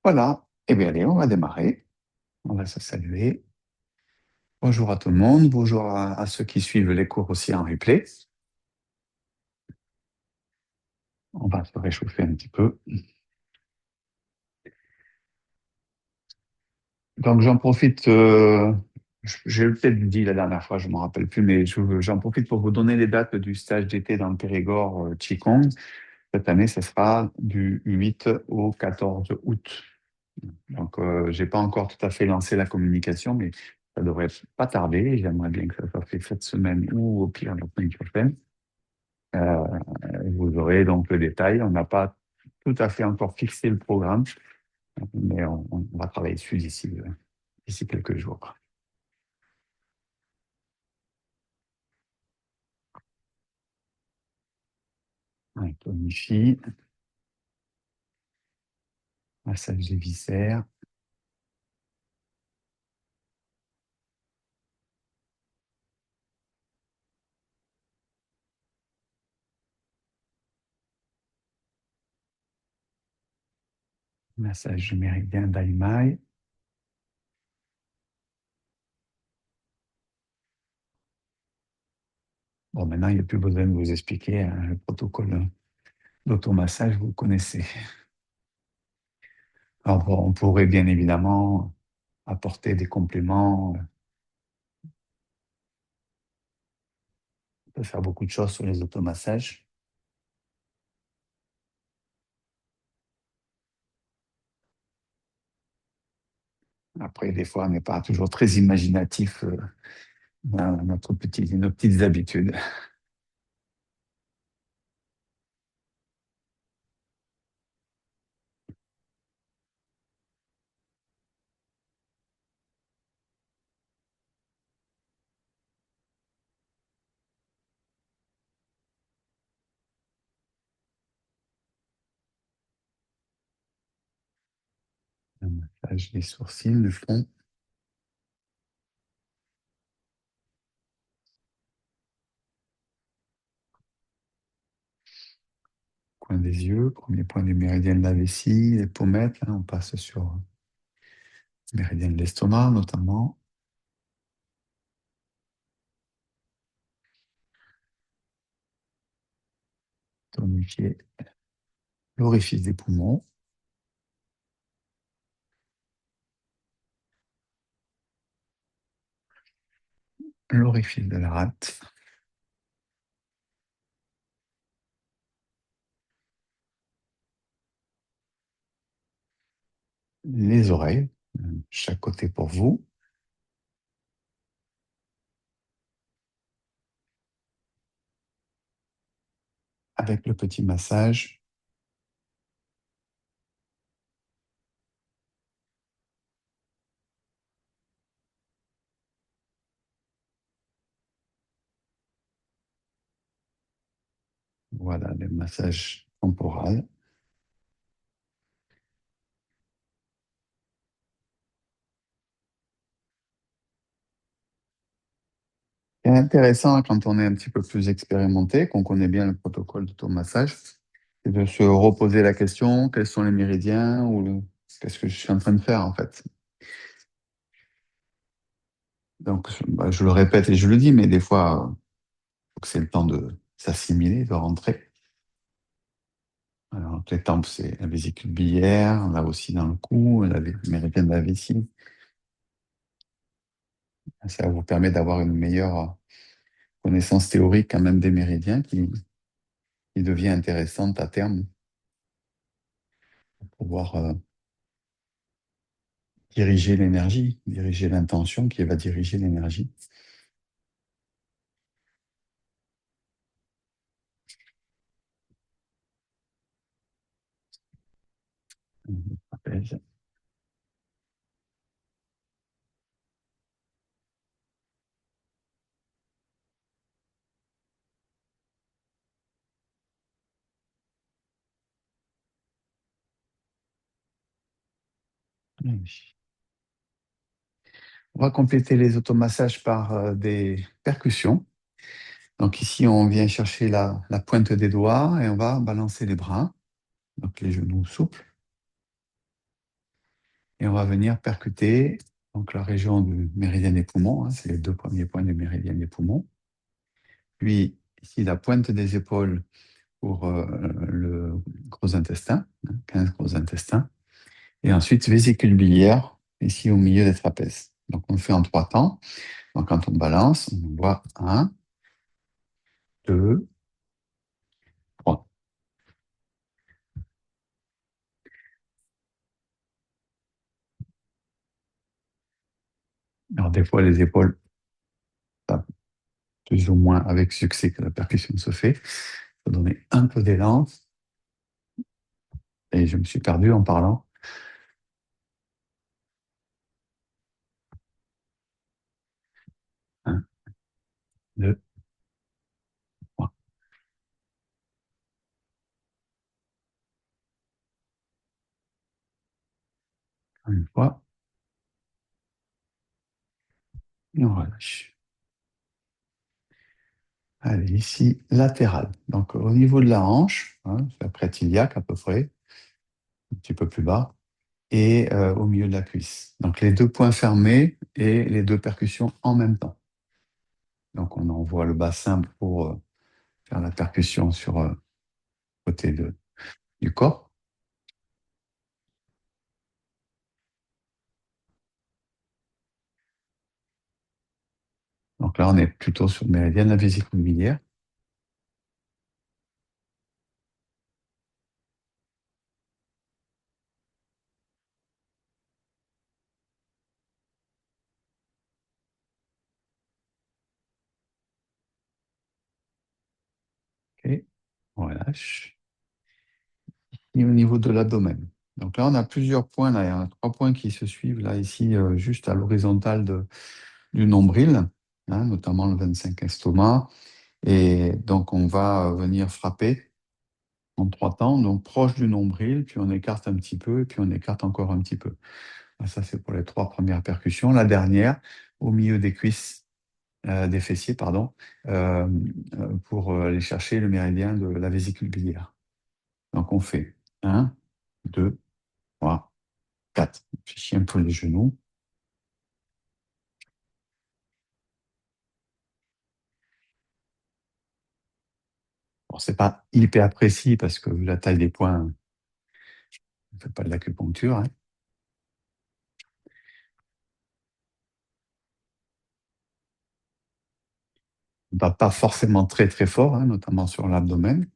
Voilà. Eh bien, allez, on va démarrer. On va se saluer. Bonjour à tout le monde. Bonjour à ceux qui suivent les cours aussi en replay. On va se réchauffer un petit peu. Donc, j'en profite. J'ai peut-être dit la dernière fois, je ne me rappelle plus, mais j'en profite pour vous donner les dates du stage d'été dans le Périgord Qigong. Cette année, ce sera du 8 au 14 août. Donc, j'ai pas encore tout à fait lancé la communication, mais ça devrait pas tarder. J'aimerais bien que ça soit fait cette semaine ou au pire la semaine prochaine. Euh, Vous aurez donc le détail. On n'a pas tout à fait encore fixé le programme, mais on va travailler dessus d'ici quelques jours. Ouais, tonifie, massage des viscères, massage du méridien d'Aïmaï. Bon, maintenant, il n'y a plus besoin de vous expliquer hein, le protocole d'automassage, vous le connaissez. Alors, bon, on pourrait bien évidemment apporter des compléments. On peut faire beaucoup de choses sur les automassages. Après, des fois, on n'est pas toujours très imaginatif dans nos petites habitudes. Un massage des sourcils, le front, coin des yeux, premier point du méridien de la vessie, les pommettes. Là, on passe sur le méridien de l'estomac, notamment. Tonifier l'orifice des poumons, l'orifice de la rate, les oreilles, chaque côté pour vous, avec le petit massage. Voilà, le massage temporal. C'est intéressant quand on est un petit peu plus expérimenté, qu'on connaît bien le protocole d'automassage, c'est de se reposer la question, quels sont les méridiens ou qu'est-ce que je suis en train de faire en fait. Donc, bah, je le répète et je le dis, mais des fois, faut que c'est le temps de s'assimiler, de rentrer. Alors, les tempes, c'est la vésicule biliaire, là aussi dans le cou, le méridien de la vessie. Ça vous permet d'avoir une meilleure connaissance théorique quand même des méridiens qui devient intéressante à terme pour pouvoir diriger l'énergie, diriger l'intention qui va diriger l'énergie. Je rappelle. On va compléter les automassages par des percussions. Donc ici, on vient chercher la pointe des doigts et on va balancer les bras, donc les genoux souples. et on va venir percuter donc, la région du méridien des poumons, hein, c'est les deux premiers points du méridien des poumons. Puis ici, la pointe des épaules pour le gros intestin, hein, 15 gros intestins. Et ensuite, vésicule biliaire, ici au milieu des trapèzes. Donc on le fait en trois temps. Donc quand on balance, on voit un, deux, trois. Alors des fois, les épaules tapent plus ou moins avec succès que la percussion se fait. Il faut donner un peu d'élan. Et je me suis perdu en parlant. Un, deux, trois. Une fois, et on relâche. Allez, ici, latéral. Donc au niveau de la hanche, hein, c'est après iliaque à peu près, un petit peu plus bas, et au milieu de la cuisse. Donc les deux points fermés et les deux percussions en même temps. Donc on envoie le bassin pour faire la percussion sur le côté du corps. Donc là, on est plutôt sur le méridien de la vésicule biliaire. Ok, on relâche. Et au niveau de l'abdomen. Donc là, on a plusieurs points. Là, il y a trois points qui se suivent là, ici, juste à l'horizontale du nombril, hein, notamment le 25 estomac. Et donc, on va venir frapper en trois temps, donc proche du nombril, puis on écarte un petit peu, et puis on écarte encore un petit peu. Ça, c'est pour les trois premières percussions. La dernière, au milieu des cuisses, des fessiers, pardon, euh, pour aller chercher le méridien de la vésicule biliaire. Donc, on fait un, 2, 3, 4. On fléchit un peu les genoux. Bon, c'est pas hyper précis parce que vu la taille des points, on ne fait pas de l'acupuncture, hein. On ne va pas forcément très très fort, hein, notamment sur l'abdomen.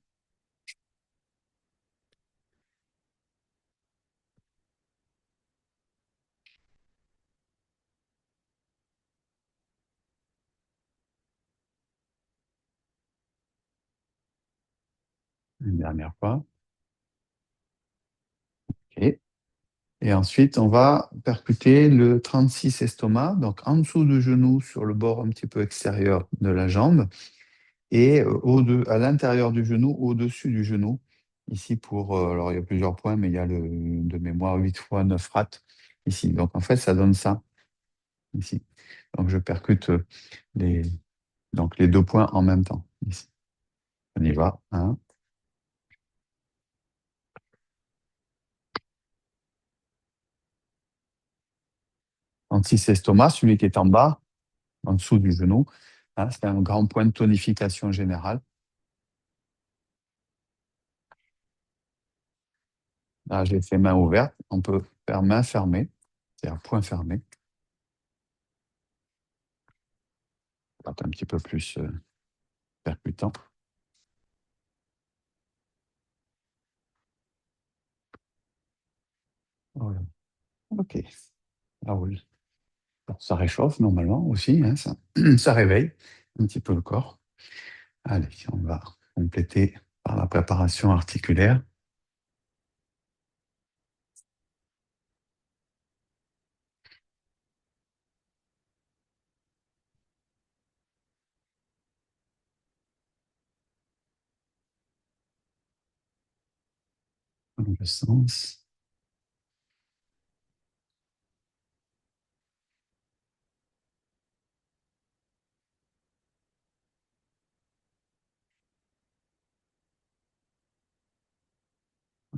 Une dernière fois. OK. Et ensuite, on va percuter le 36 estomac, donc en dessous du genou, sur le bord un petit peu extérieur de la jambe, et à l'intérieur du genou, au-dessus du genou. Ici, alors il y a plusieurs points, mais il y a de mémoire 8 fois 9 rats ici. Donc en fait, ça donne ça ici. Donc je percute les, donc, les deux points en même temps ici. On y va. 36 estomac, celui qui est en bas, en dessous du genou. Hein, c'est un grand point de tonification générale. Là, j'ai fait main ouverte. On peut faire main fermée, c'est-à-dire point fermé. Ça va être un petit peu plus percutant. Voilà. OK, ça roule. Bon, ça réchauffe normalement aussi, hein, ça, ça réveille un petit peu le corps. Allez, on va compléter par la préparation articulaire. Dans le sens.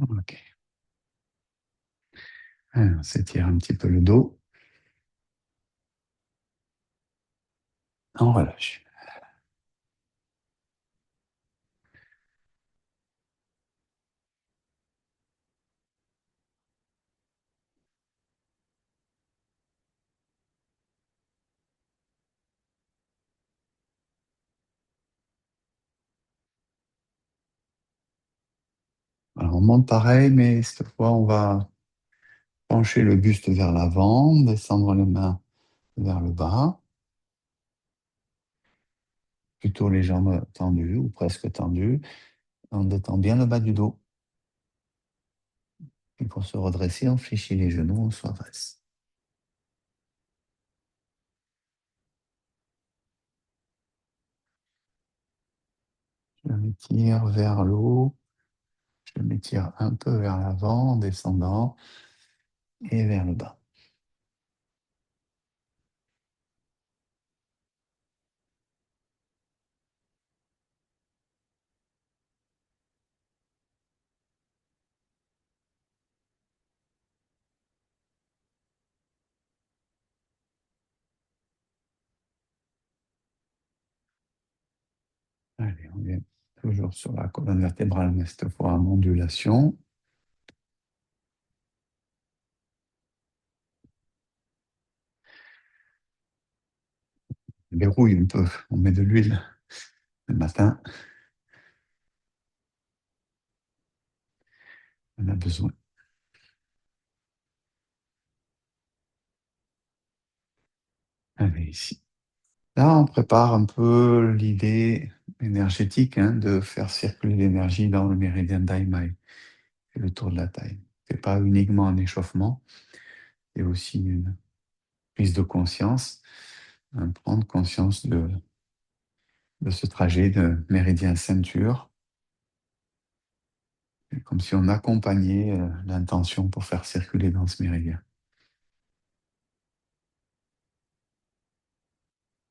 OK. Alors, on s'étire un petit peu le dos. On relâche. Alors, on monte pareil, mais cette fois, on va pencher le buste vers l'avant, descendre les mains vers le bas, plutôt les jambes tendues ou presque tendues. On détend bien le bas du dos. Et pour se redresser, on fléchit les genoux, on se redresse. Je m'étire vers le haut, je m'étire un peu vers l'avant en descendant et vers le bas. Allez, on est toujours sur la colonne vertébrale, mais cette fois en ondulation. On dérouille un peu, on met de l'huile le matin, on a besoin. Allez, ici. Là, on prépare un peu l'idée énergétique hein, de faire circuler l'énergie dans le méridien d'Aimai, et le tour de la taille. Ce n'est pas uniquement un échauffement, c'est aussi une prise de conscience, prendre conscience de ce trajet de méridien ceinture, comme si on accompagnait l'intention pour faire circuler dans ce méridien,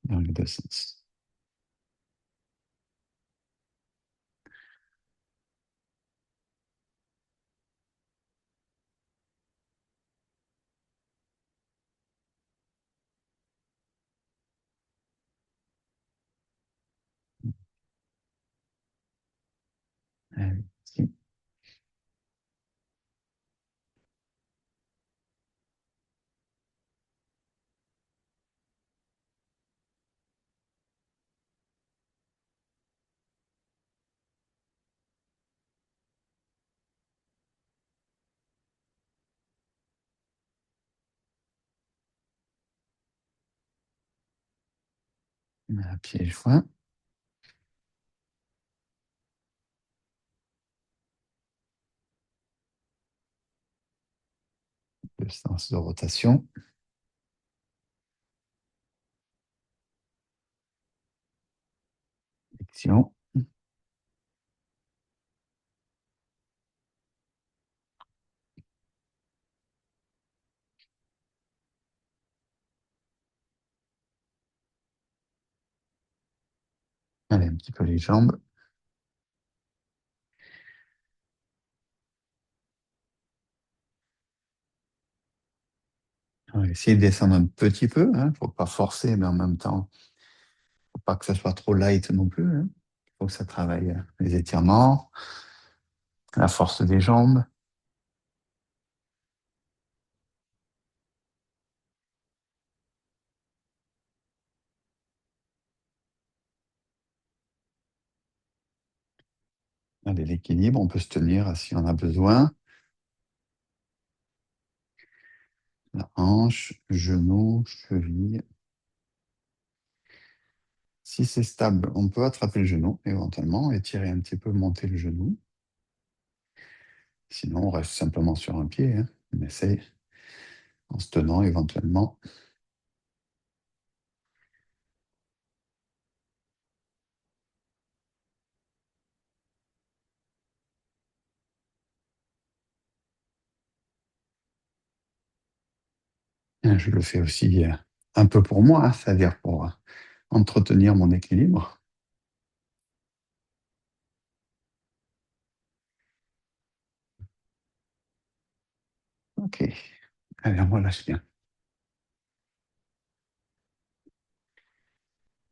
dans les deux sens. Allez, ici. À pieds joints, le sens de rotation, flexion. Allez, un petit peu les jambes. On va essayer de descendre un petit peu, il ne faut pas forcer, mais en même temps, il ne faut pas que ça soit trop light non plus. Il faut que ça travaille les étirements, la force des jambes. Allez, l'équilibre, on peut se tenir si on a besoin. La hanche, genou, cheville. Si c'est stable, on peut attraper le genou éventuellement, étirer un petit peu, monter le genou. Sinon, on reste simplement sur un pied. On essaye en se tenant éventuellement. Je le fais aussi un peu pour moi, c'est-à-dire pour entretenir mon équilibre. Ok. Allez, on relâche bien.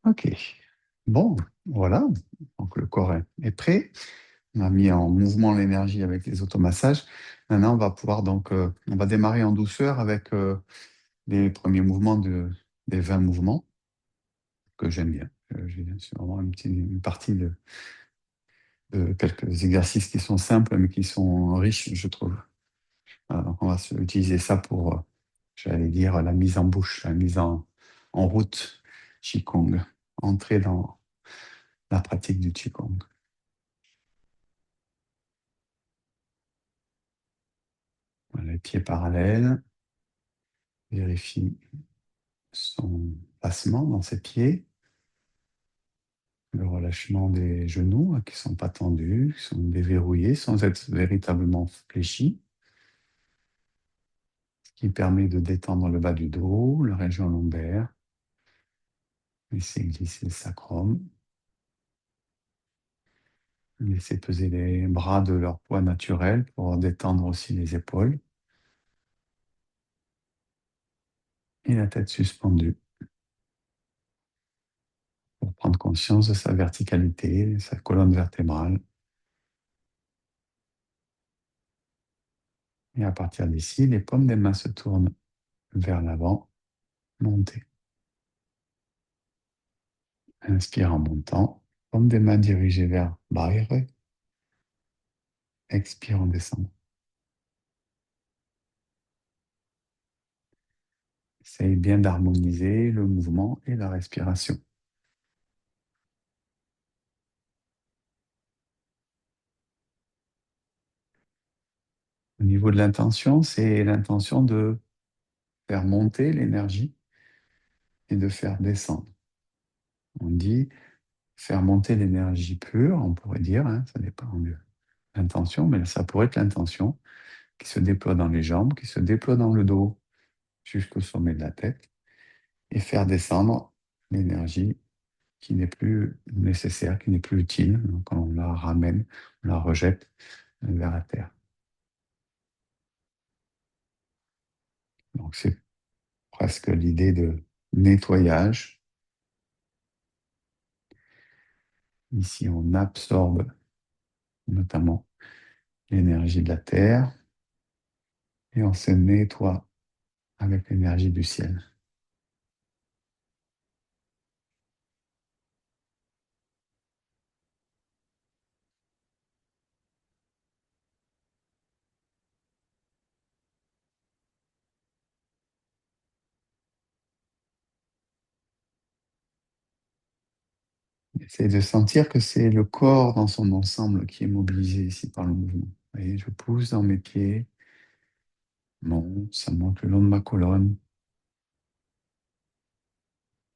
Ok. Bon, voilà. Donc le corps est prêt. On a mis en mouvement l'énergie avec les automassages. Maintenant, on va pouvoir donc, on va démarrer en douceur avec les premiers mouvements des 20 mouvements que j'aime bien. C'est vraiment une partie de quelques exercices qui sont simples, mais qui sont riches, je trouve. Voilà, donc on va utiliser ça pour, j'allais dire, la mise en bouche, la mise en route Qigong, entrer dans la pratique du Qigong. Voilà, les pieds parallèles, vérifie son placement dans ses pieds, le relâchement des genoux qui ne sont pas tendus, qui sont déverrouillés sans être véritablement fléchis, ce qui permet de détendre le bas du dos, la région lombaire, laisser glisser le sacrum, laisser peser les bras de leur poids naturel pour détendre aussi les épaules et la tête suspendue pour prendre conscience de sa verticalité, de sa colonne vertébrale. Et à partir d'ici, les paumes des mains se tournent vers l'avant, montez. Inspire en montant, paume des mains dirigées vers Baire. Expire en descendant. Essaye bien d'harmoniser le mouvement et la respiration. Au niveau de l'intention, c'est l'intention de faire monter l'énergie et de faire descendre. On dit faire monter l'énergie pure, on pourrait dire, hein, ça dépend de l'intention, mais ça pourrait être l'intention qui se déploie dans les jambes, qui se déploie dans le dos jusqu'au sommet de la tête, et faire descendre l'énergie qui n'est plus nécessaire, qui n'est plus utile. Donc on la ramène, on la rejette vers la terre. Donc c'est presque l'idée de nettoyage. Ici, on absorbe notamment l'énergie de la terre et on se nettoie avec l'énergie du ciel. Essaye de sentir que c'est le corps dans son ensemble qui est mobilisé ici par le mouvement. Vous voyez, je pousse dans mes pieds, monte, ça monte le long de ma colonne.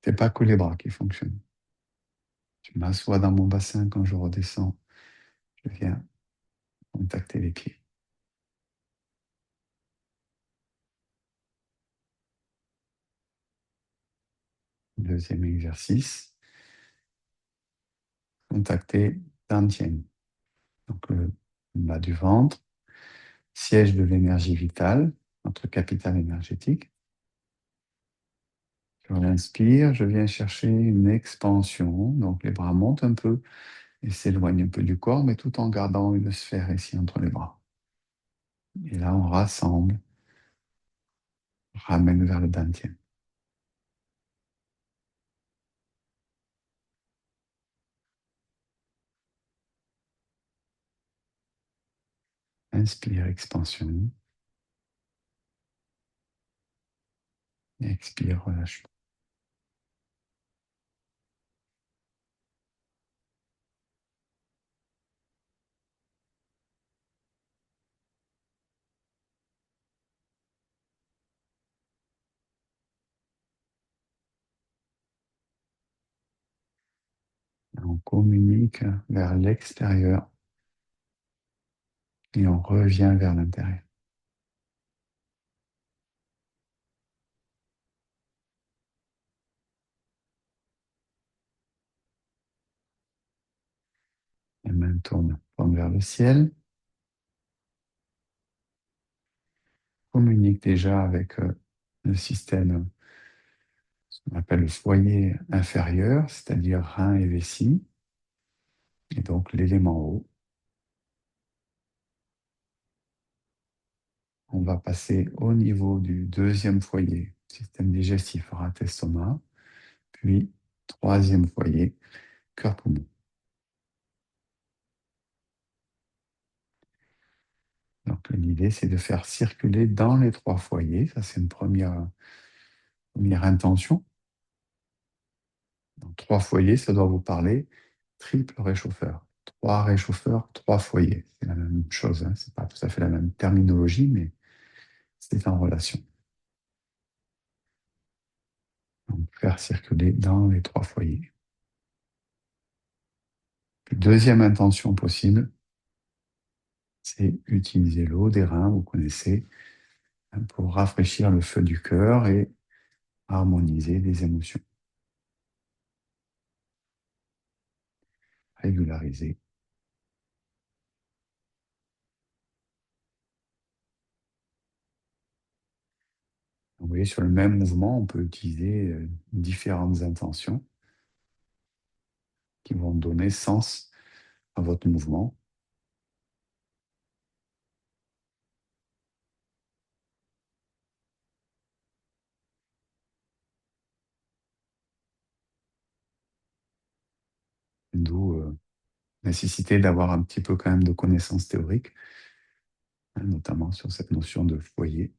C'est pas que les bras qui fonctionnent. Je m'assois dans mon bassin quand je redescends. Je viens contacter les pieds. Deuxième exercice, contacter Dantian. Donc le bas du ventre, siège de l'énergie vitale, notre capital énergétique. Sur l'inspire, je viens chercher une expansion, donc les bras montent un peu et s'éloignent un peu du corps, mais tout en gardant une sphère ici entre les bras. Et là, on rassemble, ramène vers le Dantian. Inspire, expansion. Expire, relâchement. On communique vers l'extérieur et on revient vers l'intérieur. Les mains tournent vers le ciel. communique déjà avec le système, ce qu'on appelle le foyer inférieur, c'est-à-dire rein et vessie, et donc l'élément eau. On va passer au niveau du deuxième foyer, système digestif, rat, estomac, puis troisième foyer, cœur-poumon. Donc l'idée, c'est de faire circuler dans les trois foyers. Ça, c'est une première intention. Dans trois foyers, ça doit vous parler triple réchauffeur. Trois réchauffeurs, trois foyers. C'est la même chose, hein. C'est pas tout à fait la même terminologie, mais c'est en relation. Donc, faire circuler dans les trois foyers. Deuxième intention possible, c'est utiliser l'eau des reins, vous connaissez, hein, pour rafraîchir le feu du cœur et harmoniser les émotions, régulariser. Vous voyez, sur le même mouvement, on peut utiliser différentes intentions qui vont donner sens à votre mouvement. D'où nécessité d'avoir un petit peu quand même de connaissances théoriques, hein, notamment sur cette notion de foyer.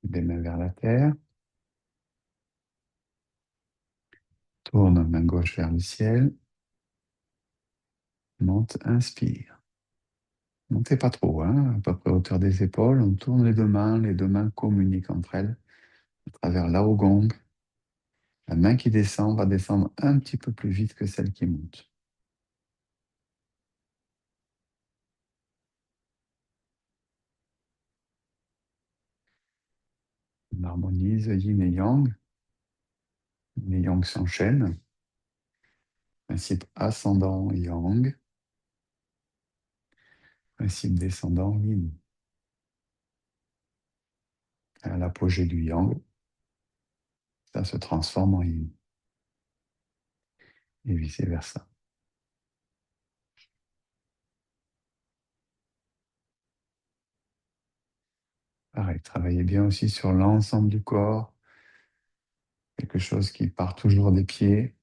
Des mains vers la terre, tourne main gauche vers le ciel, monte, inspire. Montez pas trop, hein, à peu près hauteur des épaules, on tourne les deux mains communiquent entre elles à travers lao gong. La main qui descend va descendre un petit peu plus vite que celle qui monte. On harmonise yin et yang. Yin et yang s'enchaînent. Principe ascendant yang, principe descendant yin. À l'apogée du yang, ça se transforme en yin. Et vice-versa. Pareil, travaillez bien aussi sur l'ensemble du corps, quelque chose qui part toujours des pieds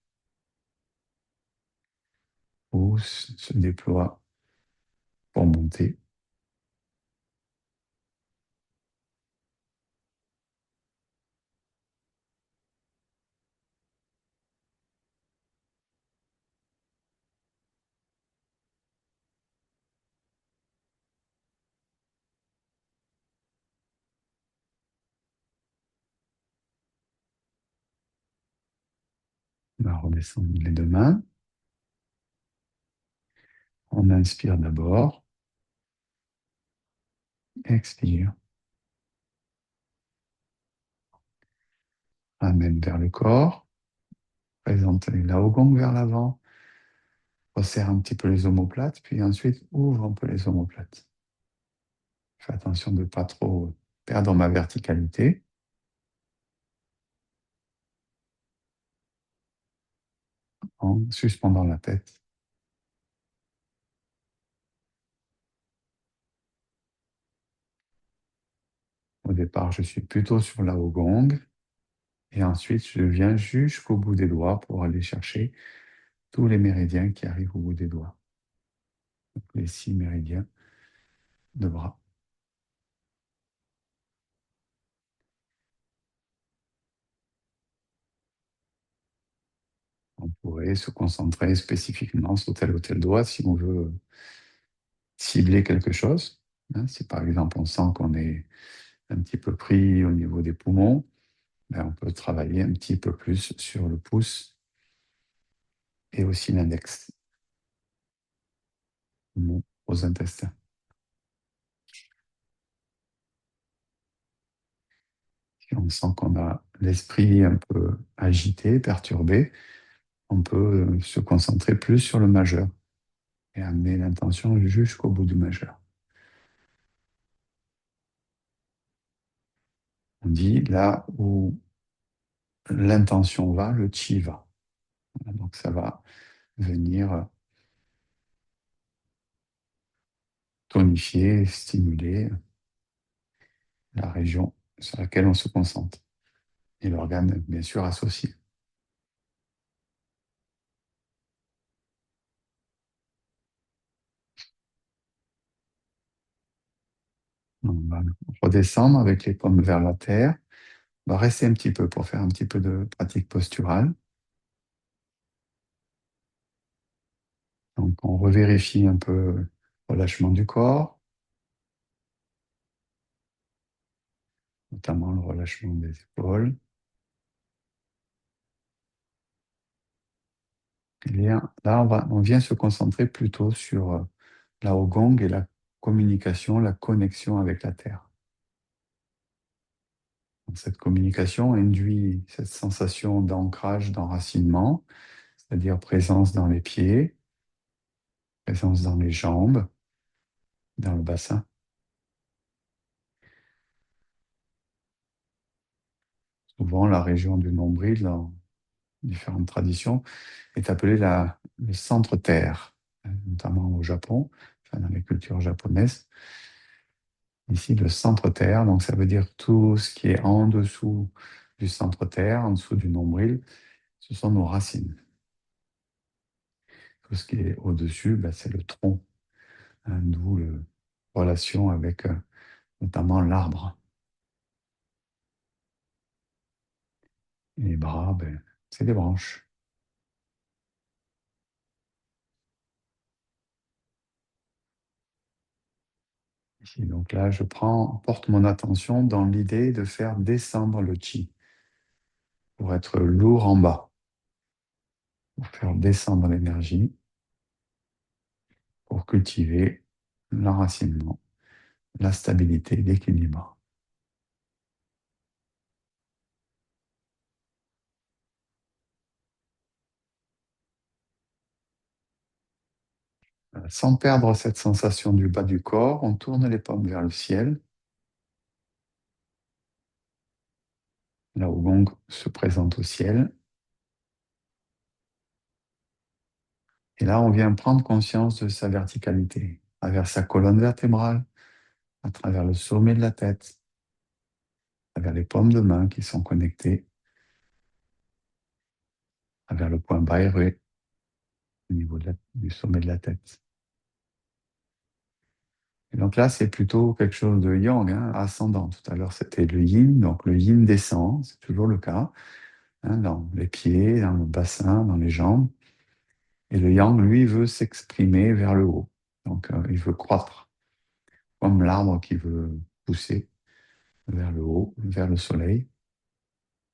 ou se déploie pour monter. On va redescendre les deux mains. On inspire d'abord, expire. Ramène vers le corps, présente les Laogong vers l'avant, resserre un petit peu les omoplates, puis ensuite ouvre un peu les omoplates. Fais attention de ne pas trop perdre ma verticalité. En suspendant la tête. Au départ, je suis plutôt sur la Gong et ensuite je viens jusqu'au bout des doigts pour aller chercher tous les méridiens qui arrivent au bout des doigts. Donc, les 6 méridiens de bras. On pourrait se concentrer spécifiquement sur tel ou tel doigt si on veut cibler quelque chose, hein. Si par exemple on sent qu'on est un petit peu pris au niveau des poumons, ben, on peut travailler un petit peu plus sur le pouce et aussi l'index aux intestins. on sent qu'on a l'esprit un peu agité, perturbé, on peut se concentrer plus sur le majeur et amener l'intention jusqu'au bout du majeur. On dit là où l'intention va, le chi va. Voilà, donc ça va venir tonifier, stimuler la région sur laquelle on se concentre et l'organe, bien sûr, associé. On va redescendre avec les paumes vers la terre. On va rester un petit peu pour faire un petit peu de pratique posturale. Donc, on revérifie un peu le relâchement du corps, notamment le relâchement des épaules. Et là, on vient se concentrer plutôt sur la Gong et la communication, la connexion avec la terre. Donc, cette communication induit cette sensation d'ancrage, d'enracinement, c'est-à-dire présence dans les pieds, présence dans les jambes, dans le bassin. Souvent, la région du nombril, dans différentes traditions, est appelée le centre-terre, notamment au Japon, enfin, dans les cultures japonaises. Ici, le centre-terre, donc ça veut dire tout ce qui est en dessous du centre-terre, en dessous du nombril, ce sont nos racines. Tout ce qui est au-dessus, ben, c'est le tronc, hein, d'où la relation avec notamment l'arbre. Et les bras, ben, c'est des branches. Ici, donc là, porte mon attention dans l'idée de faire descendre le chi pour être lourd en bas, pour faire descendre l'énergie, pour cultiver l'enracinement, la stabilité, l'équilibre. Sans perdre cette sensation du bas du corps, on tourne les paumes vers le ciel. Là où Gong se présente au ciel. Et là, on vient prendre conscience de sa verticalité, à travers sa colonne vertébrale, à travers le sommet de la tête, à travers les paumes de main qui sont connectées, à travers le point bas et au niveau du sommet de la tête. Et donc là, c'est plutôt quelque chose de yang, hein, ascendant. Tout à l'heure, c'était le yin, donc le yin descend, c'est toujours le cas, hein, dans les pieds, dans le bassin, dans les jambes. Et le yang, lui, veut s'exprimer vers le haut. Donc, il veut croître, comme l'arbre qui veut pousser vers le haut, vers le soleil.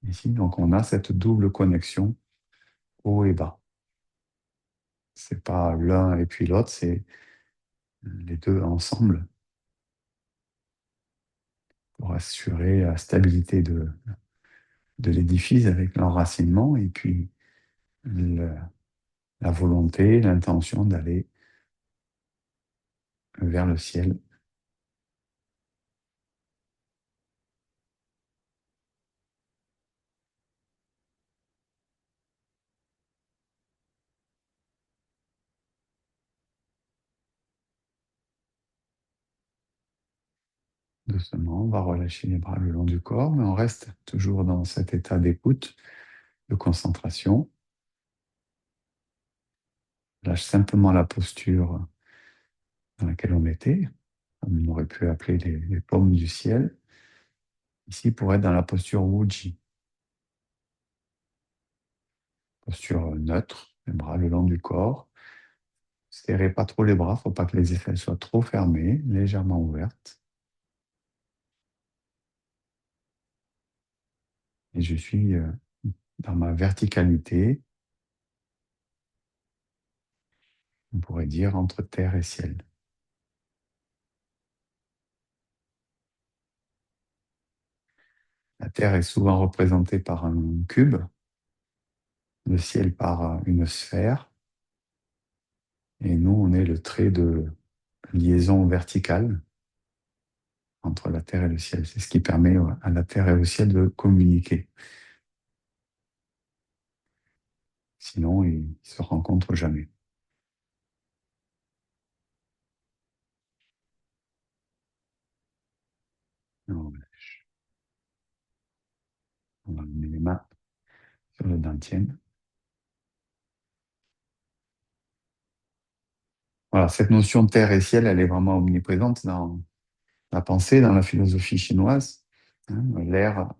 Ici, donc, on a cette double connexion haut et bas. C'est pas l'un et puis l'autre, c'est les deux ensemble pour assurer la stabilité de l'édifice avec l'enracinement et puis le- la volonté, l'intention d'aller vers le ciel. Doucement, on va relâcher les bras le long du corps, mais on reste toujours dans cet état d'écoute, de concentration. Lâche simplement la posture dans laquelle on était. On aurait pu appeler les paumes du ciel. Ici, pour être dans la posture Wuji, posture neutre, les bras le long du corps. Serrez pas trop les bras, il ne faut pas que les aisselles soient trop fermées, légèrement ouvertes. Et je suis dans ma verticalité, on pourrait dire entre terre et ciel. Terre est souvent représentée par un cube, le ciel par une sphère, et nous, on est le trait de liaison verticale entre la Terre et le ciel. C'est ce qui permet à la Terre et au ciel de communiquer. Sinon, ils ne se rencontrent jamais. Alors, on va mettre les mains sur le dentier. Voilà, cette notion de terre et ciel, elle est vraiment omniprésente dans la pensée, dans la philosophie chinoise. Hein.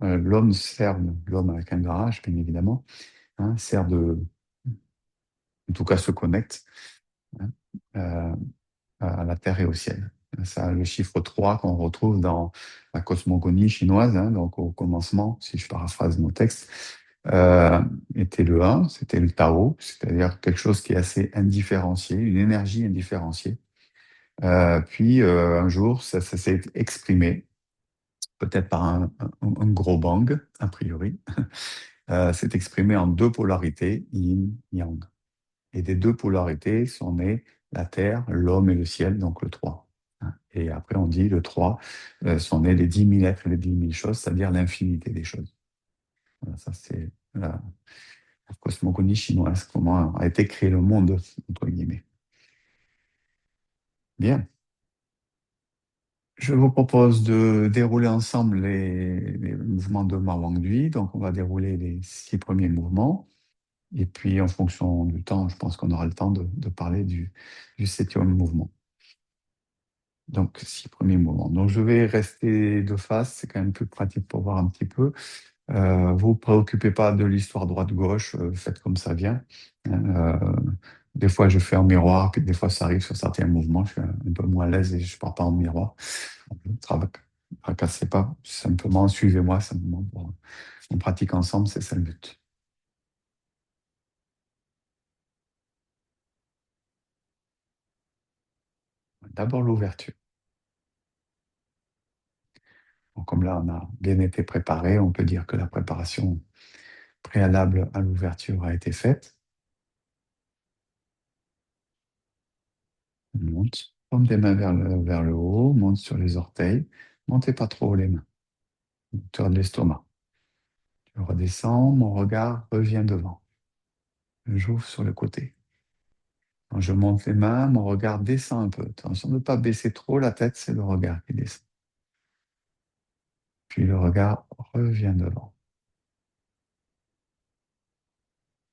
L'homme sert, l'homme avec un grand H, bien évidemment, hein, sert de, en tout cas se connecte, hein, euh, à la terre et au ciel. Ça, le chiffre 3 qu'on retrouve dans la cosmogonie chinoise, hein, donc au commencement, si je paraphrase mon texte, euh, était le un, c'était le Tao, c'est-à-dire quelque chose qui est assez indifférencié, une énergie indifférenciée. Puis un jour, ça s'est exprimé, peut-être par un gros bang, a priori. C'est exprimé en deux polarités, yin, yang. Et des deux polarités sont nées la Terre, l'homme et le ciel, donc le 3. Hein. Et après, on dit le 3 sont nés les 10 000 êtres et les 10 000 choses, c'est-à-dire l'infinité des choses. Voilà, ça, c'est la cosmogonie chinoise, comment a été créé le monde, entre guillemets. Bien. Je vous propose de dérouler ensemble les mouvements de Ma Wangdi. Donc, on va dérouler les 6 premiers mouvements. Et puis, en fonction du temps, je pense qu'on aura le temps de parler du 7e mouvement. Donc, 6 premiers mouvements. Donc, je vais rester de face. C'est quand même plus pratique pour voir un petit peu. Vous préoccupez pas de l'histoire droite-gauche. Faites comme ça vient. Hein. Des fois, je fais en miroir, puis des fois, ça arrive sur certains mouvements. Je suis un peu moins à l'aise et je ne pars pas en miroir. Ne tracassez pas, simplement suivez-moi, simplement on pratique ensemble, c'est ça le but. D'abord l'ouverture. Bon, comme là, on a bien été préparé, on peut dire que la préparation préalable à l'ouverture a été faite. On monte, paume des mains vers le haut, monte sur les orteils, montez pas trop haut les mains, hauteur de l'estomac. Je redescends, mon regard revient devant. J'ouvre sur le côté. Quand je monte les mains, mon regard descend un peu. Attention de ne pas baisser trop la tête, c'est le regard qui descend. Puis le regard revient devant.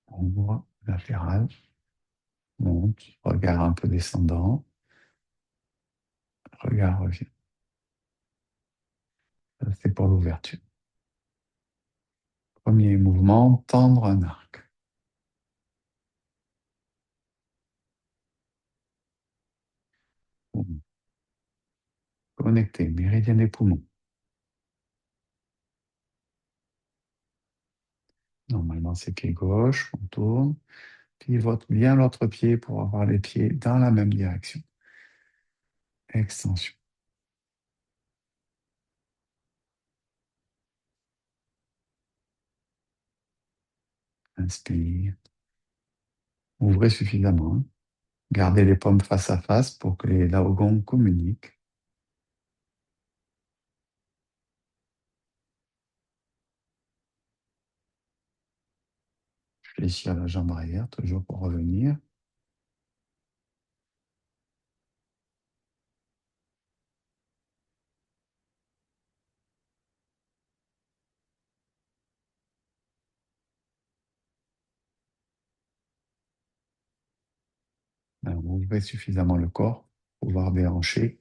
Ombre latérale, monte, regard un peu descendant, regard revient. Ça, c'est pour l'ouverture. Premier mouvement, tendre un arc. Connecté, méridien des poumons. Normalement, c'est pied gauche, on tourne. Pivote bien l'autre pied pour avoir les pieds dans la même direction. Extension. Inspire. Ouvrez suffisamment. Hein. Gardez les paumes face à face pour que les laogons communiquent. Fléchir la jambe arrière, toujours pour revenir. Alors, ouvrez suffisamment le corps pour pouvoir déhancher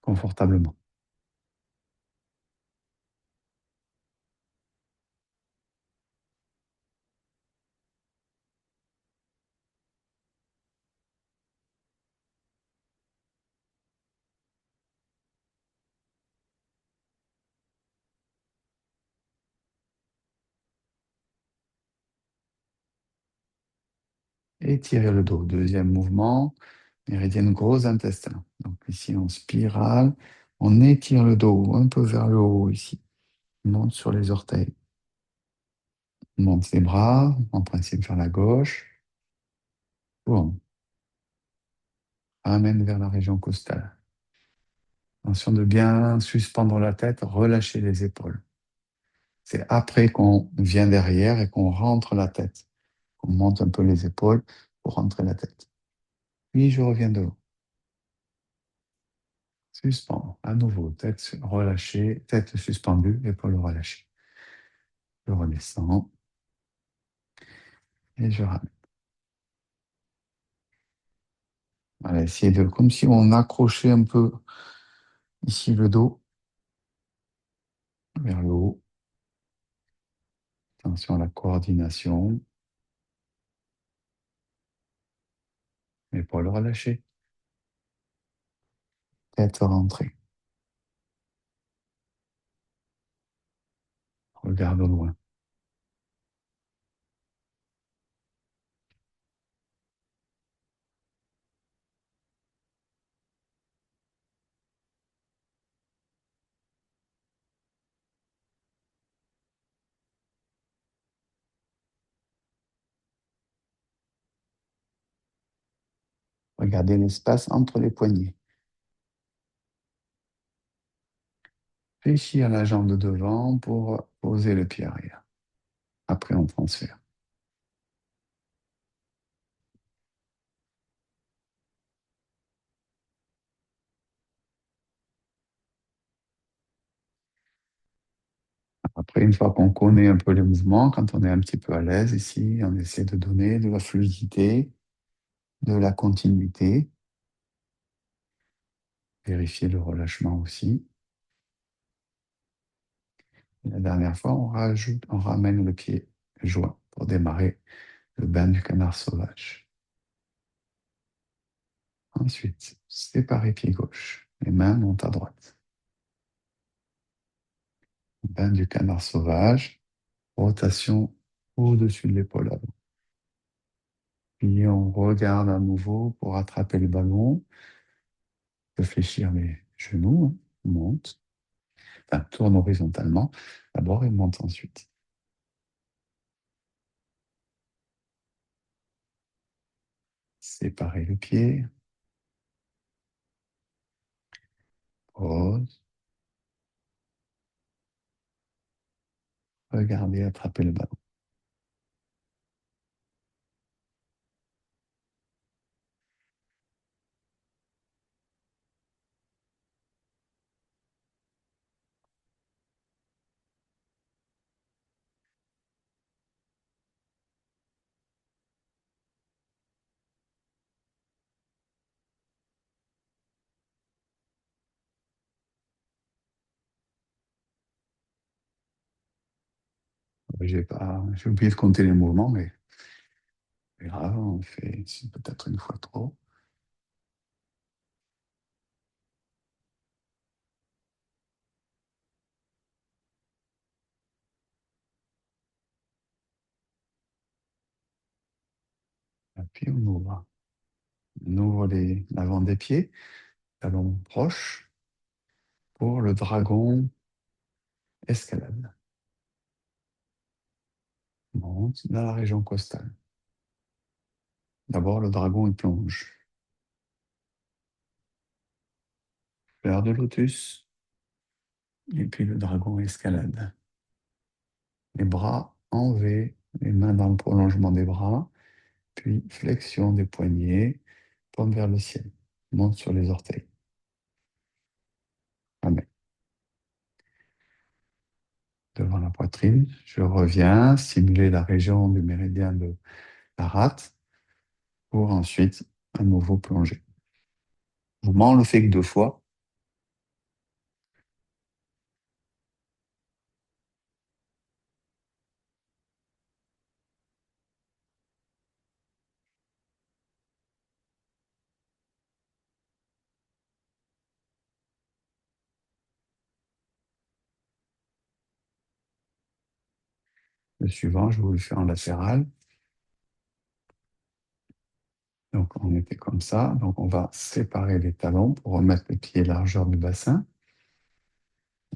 confortablement. Étirez le dos. Deuxième mouvement, méridienne gros intestin. Donc ici en spirale, on étire le dos un peu vers le haut ici. monte sur les orteils. On monte les bras, en principe vers la gauche. Tourne. Ramène vers la région costale. Attention de bien suspendre la tête, relâcher les épaules. C'est après qu'on vient derrière et qu'on rentre la tête. On monte un peu les épaules pour rentrer la tête. Puis je reviens de haut. Suspends. À nouveau, tête relâchée, tête suspendue, épaules relâchées. Je redescends et je ramène. Voilà, essayez de, comme si on accrochait un peu ici le dos vers le haut. Attention à la coordination. Épaules relâchées. Tête rentrée. Regarde au loin. Regardez l'espace entre les poignets. Fléchis à la jambe de devant pour poser le pied arrière. Après, on transfère. Après, une fois qu'on connaît un peu les mouvements, quand on est un petit peu à l'aise ici, on essaie de donner de la fluidité, de la continuité. Vérifier le relâchement aussi. Et la dernière fois, on ramène le pied joint pour démarrer le bain du canard sauvage. Ensuite, séparer pied gauche. Les mains montent à droite. Bain du canard sauvage. Rotation au-dessus de l'épaule avant. Puis on regarde à nouveau pour attraper le ballon. Fléchir les genoux. On monte. Enfin, tourne horizontalement d'abord et monte ensuite. Séparer le pied. Pause. Regardez, attraper le ballon. J'ai oublié de compter les mouvements, mais c'est grave, on fait peut-être une fois trop. Et puis on ouvre. On ouvre l'avant des pieds, talons proches, pour le dragon escalade. On monte dans la région costale. D'abord, le dragon il plonge. Fleur de lotus. Et puis le dragon escalade. Les bras en V, les mains dans le prolongement des bras, puis flexion des poignets, paume vers le ciel. Monte sur les orteils. Amen. Devant la poitrine, je reviens stimuler la région du méridien de la rate pour ensuite à nouveau plonger. Le mouvement, on le fait que 2 fois. Le suivant, je vous le fais en latéral. Donc, on était comme ça. Donc, on va séparer les talons pour remettre les pieds largeur du bassin.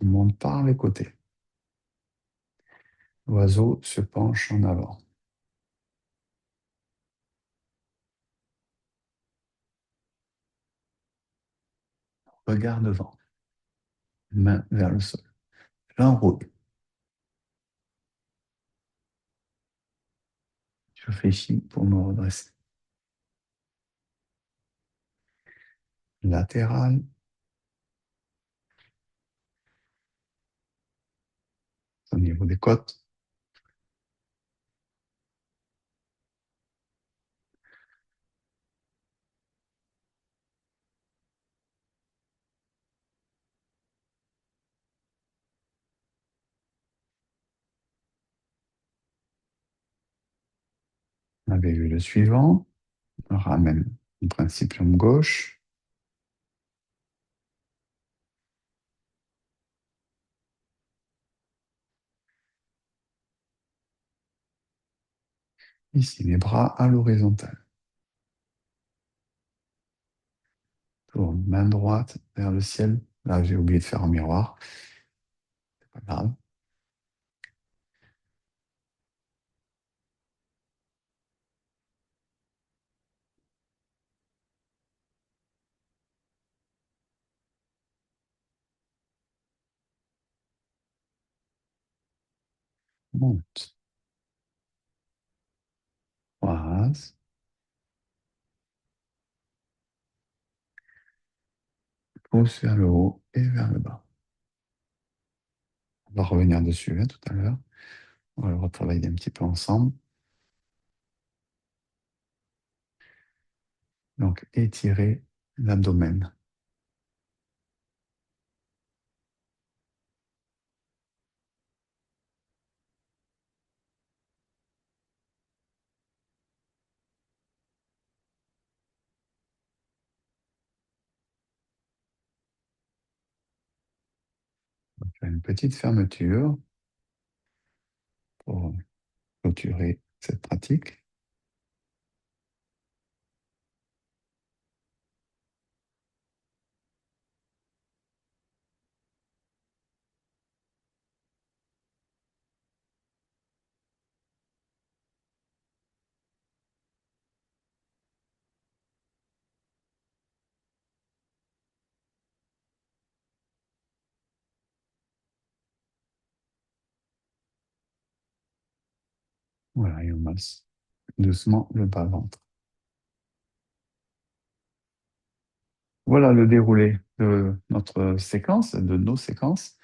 On monte par les côtés. L'oiseau se penche en avant. Regard devant. Main vers le sol. J'enroule. Je réfléchis pour me redresser. Latéral. Au niveau des côtes. On avait vu le suivant. On ramène en principe jambe gauche. Ici, les bras à l'horizontale. Tourne main droite vers le ciel. Là, j'ai oublié de faire un miroir. C'est pas grave. Monte. Croise. Pousse vers le haut et vers le bas. On va revenir dessus tout à l'heure. On va le retravailler un petit peu ensemble. Donc, étirer l'abdomen. On va faire une petite fermeture pour clôturer cette pratique. Voilà, et on masse doucement le bas-ventre. Voilà le déroulé de notre séquence, de nos séquences.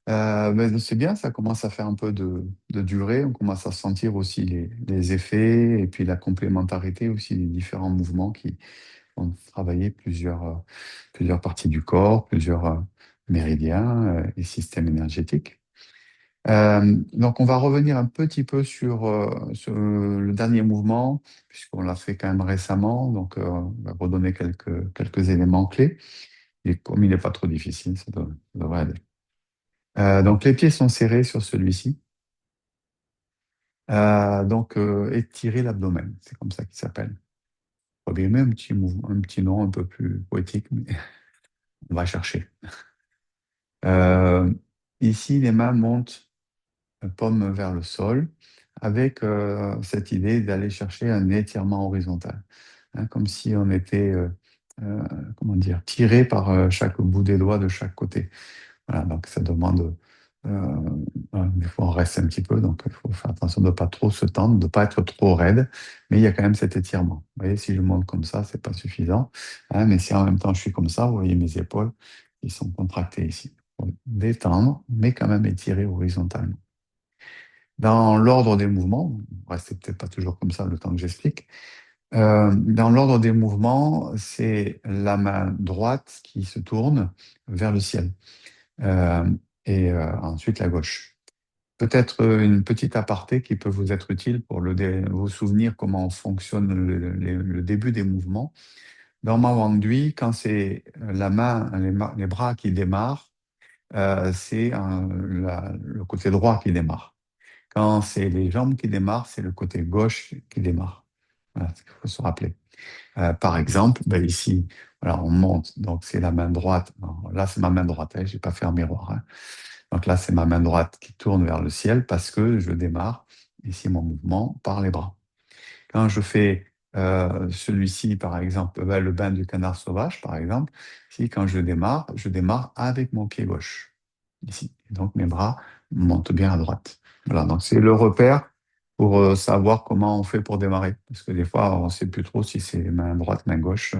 Ben, c'est bien, ça commence à faire un peu de durée. On commence à sentir aussi les effets et puis la complémentarité aussi des différents mouvements qui vont travailler plusieurs parties du corps, plusieurs méridiens et systèmes énergétiques. Donc, on va revenir un petit peu sur le dernier mouvement, puisqu'on l'a fait quand même récemment. Donc, on va redonner quelques éléments clés. Et comme il n'est pas trop difficile, ça devrait aller. Donc, les pieds sont serrés sur celui-ci. Donc, étirer l'abdomen, c'est comme ça qu'il s'appelle. On va bien un petit mouvement, un petit nom un peu plus poétique, mais on va chercher. Euh, Ici, les mains montent paume vers le sol, avec cette idée d'aller chercher un étirement horizontal, hein, comme si on était, euh, comment dire, tiré par chaque bout des doigts de chaque côté. Voilà, donc ça demande, des fois on reste un petit peu, donc il faut faire attention de ne pas trop se tendre, de ne pas être trop raide, mais il y a quand même cet étirement. Vous voyez, si je monte comme ça, c'est pas suffisant, hein, mais si en même temps je suis comme ça, vous voyez mes épaules, qui sont contractées ici. Faut détendre, mais quand même étirer horizontalement. Dans l'ordre des mouvements, restez peut-être pas toujours comme ça le temps que j'explique. Dans l'ordre des mouvements, c'est la main droite qui se tourne vers le ciel euh, et ensuite la gauche. Peut-être une petite aparté qui peut vous être utile pour vous souvenir comment fonctionne le début des mouvements. Dans ma Wangdui, quand c'est la main, les bras qui démarrent, c'est le côté droit qui démarre. Quand c'est les jambes qui démarrent, c'est le côté gauche qui démarre. Voilà, il faut se rappeler. Par exemple, ben ici, voilà, on monte, donc c'est la main droite. Non, là, c'est ma main droite, hein, je n'ai pas fait un miroir, hein. Donc là, c'est ma main droite qui tourne vers le ciel parce que je démarre ici mon mouvement par les bras. Quand je fais celui-ci, par exemple, le bain du canard sauvage, par exemple, si quand je démarre avec mon pied gauche, ici. Et donc mes bras montent bien à droite. Voilà, donc c'est le repère pour savoir comment on fait pour démarrer. Parce que des fois, on ne sait plus trop si c'est main droite, main gauche.